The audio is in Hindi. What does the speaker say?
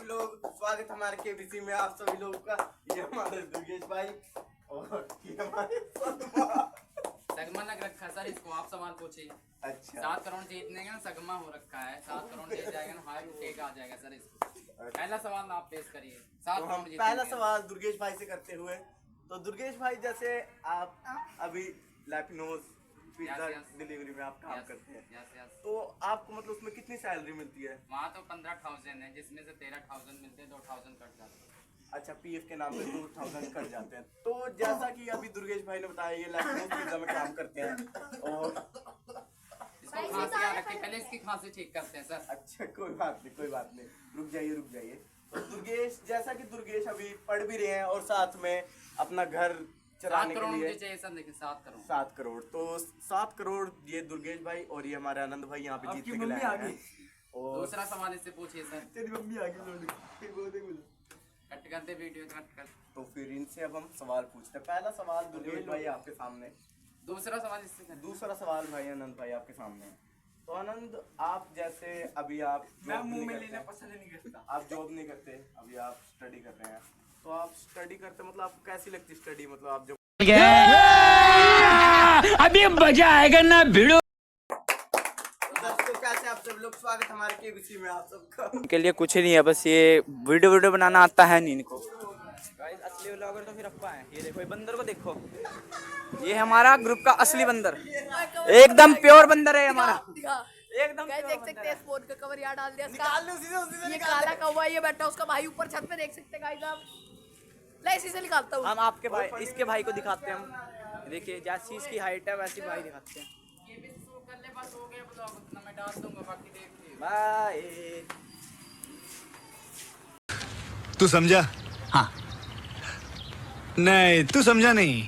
सभी लोग, स्वागत हमारे केबीसी में आप सभी लोगों का। ये हमारे दुर्गेश भाई और ये हमारे सगमा लग रखा है सर, इसको आप सवाल पूछिए। अच्छा 7 करोड़ जीतने का सगमा हो रखा है, 7 करोड़ जीत जाएगा ना, हाई टेक आ जाएगा सर इसको। पहला सवाल आप पेश करिए। 7 तो करोड़ हम जीतने पहला के। सवाल दुर्गेश भाई से करते हुए, तो दुर्गेश भाई जैसे आप अभी लैपिनोज पिज्जा Yes, yes. डिलीवरी में आप काम Yes, करते हैं, yes, yes. तो आपको मतलब उसमें कितनी सैलरी मिलती है? वहाँ तो 15,000 है, जिसमें से 13,000 मिलते हैं, 2,000 कट जाते हैं। अच्छा, पीएफ के नाम पे 2000 कट जाते हैं। तो जैसा कि अभी दुर्गेश भाई ने बताया, ये लैपिनोज पिज्जा में काम करते हैं और इसको खांसी आ रखी है, पहले इसकी खांसी ठीक करते हैं सर। अच्छा कोई बात नहीं, रुक जाइए। तो दुर्गेश, जैसा कि दुर्गेश अभी पढ़ भी रहे हैं और साथ में अपना घर 7 चलाने करोड़ के मुझे लिए चाहिए सर, देखिए 7 करोड़। 7 करोड़, तो 7 करोड़ ये दुर्गेश भाई और ये हमारे आनंद भाई यहाँ पे जीतने के लिए आए हैं। और दूसरा सवाल इससे पूछिए सर। तेरी मम्मी आ गई, कट करते वीडियो कट कर। तो फिर इनसे अब हम सवाल पूछते हैं। पहला सवाल दुर्गेश भाई आपके सामने, दूसरा सवाल इससे कर। दूसरा सवाल भाई आनंद भाई आपके सामने है। तो आनंद, आप जैसे अभी आप मैं job मुंह नहीं में करते, लेना पसंद नहीं करता। आप जॉब नहीं करते, अभी आप स्टडी कर रहे हैं। तो आप स्टडी करते, मतलब आपको कैसी लगती स्टडी? मतलब आप जो अभी मजा आएगा ना भिड़ो। दोस्तों, कैसे आप सब लोग? स्वागत हमारे केबीसी में आप सबका। उनके लिए कुछ ही नहीं है, बस ये वीडियो बनाना आता है नहीं इनको। गाइस असली व्लॉगर तो फिर अप्पा है। ये देखो, ये बंदर को देखो, ये हमारा ग्रुप का असली बंदर, एकदम प्योर बंदर है हमारा, एकदम गाइस प्योर देख बंदर सकते हैं, है। फोन का कवर यहाँ डाल दिया इसका। निकाल लो सीधे ये काला कौवा ये बैठा, उसका भाई ऊपर छत पे देख सकते हैं गाइस आप। ले इसी से निकालता हूँ। हम आपके भाई, इसके भाई को दिखाते हैं हम। देखिए जैसी इसकी हाइट है वैसी भाई दिखाते हैं। ये भी शो कर ले, बस हो गया ब्लॉग, उतना मैं डाल दूंगा, बाकी देखिए। बाय। तू समझा? हाँ। नहीं, तू समझा नहीं।